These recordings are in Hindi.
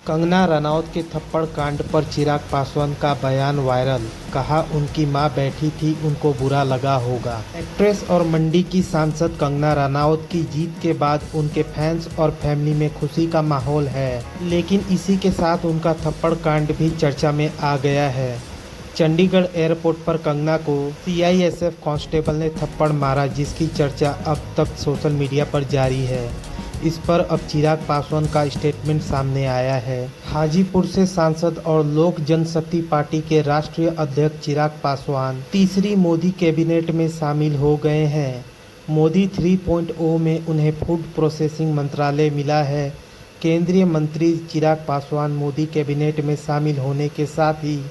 कंगना रनौत के थप्पड़ कांड पर चिराग पासवान का बयान वायरल। कहा उनकी मां बैठी थी, उनको बुरा लगा होगा। एक्ट्रेस और मंडी की सांसद कंगना रनौत की जीत के बाद उनके फैंस और फैमिली में खुशी का माहौल है, लेकिन इसी के साथ उनका थप्पड़ कांड भी चर्चा में आ गया है। चंडीगढ़ एयरपोर्ट पर कंगना को सीआईएसएफ कांस्टेबल ने थप्पड़ मारा, जिसकी चर्चा अब तक सोशल मीडिया पर जारी है। इस पर अब चिराग पासवान का स्टेटमेंट सामने आया है। हाजीपुर से सांसद और लोक जनशक्ति पार्टी के राष्ट्रीय अध्यक्ष चिराग पासवान तीसरी मोदी कैबिनेट में शामिल हो गए हैं। मोदी 3.0 में उन्हें फूड प्रोसेसिंग मंत्रालय मिला है। केंद्रीय मंत्री चिराग पासवान मोदी कैबिनेट में शामिल होने के साथ ही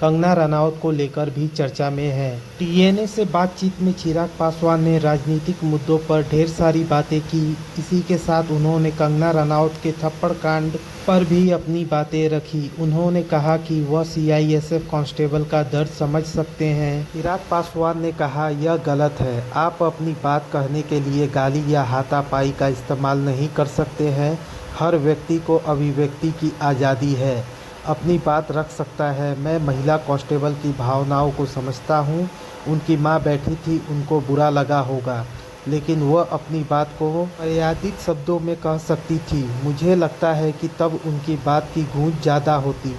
कंगना रनौत को लेकर भी चर्चा में है। टीएनए से बातचीत में चिराग पासवान ने राजनीतिक मुद्दों पर ढेर सारी बातें की। इसी के साथ उन्होंने कंगना रनौत के थप्पड़ कांड पर भी अपनी बातें रखी। उन्होंने कहा कि वह सीआईएसएफ कांस्टेबल का दर्द समझ सकते हैं। चिराग पासवान ने कहा, यह गलत है। आप अपनी बात कहने के लिए गाली या हाथापाई का इस्तेमाल नहीं कर सकते हैं। हर व्यक्ति को अभिव्यक्ति की आज़ादी है, अपनी बात रख सकता है। मैं महिला कांस्टेबल की भावनाओं को समझता हूँ। उनकी मां बैठी थी, उनको बुरा लगा होगा, लेकिन वह अपनी बात को मर्यादित शब्दों में कह सकती थी। मुझे लगता है कि तब उनकी बात की गूंज ज़्यादा होती।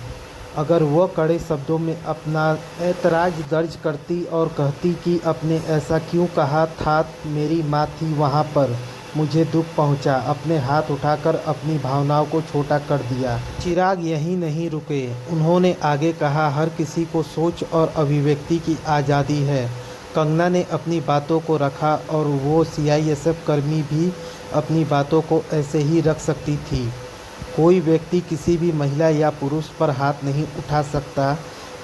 अगर वह कड़े शब्दों में अपना ऐतराज़ दर्ज करती और कहती कि आपने ऐसा क्यों कहा था, मेरी माँ थी वहाँ पर, मुझे दुख पहुंचा। अपने हाथ उठाकर अपनी भावनाओं को छोटा कर दिया। चिराग यहीं नहीं रुके। उन्होंने आगे कहा, हर किसी को सोच और अभिव्यक्ति की आज़ादी है। कंगना ने अपनी बातों को रखा और वो सीआईएसएफ कर्मी भी अपनी बातों को ऐसे ही रख सकती थी। कोई व्यक्ति किसी भी महिला या पुरुष पर हाथ नहीं उठा सकता।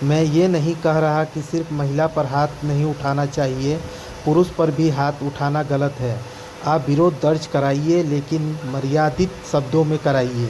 मैं ये नहीं कह रहा कि सिर्फ महिला पर हाथ नहीं उठाना चाहिए, पुरुष पर भी हाथ उठाना गलत है। आप विरोध दर्ज कराइए, लेकिन मर्यादित शब्दों में कराइए।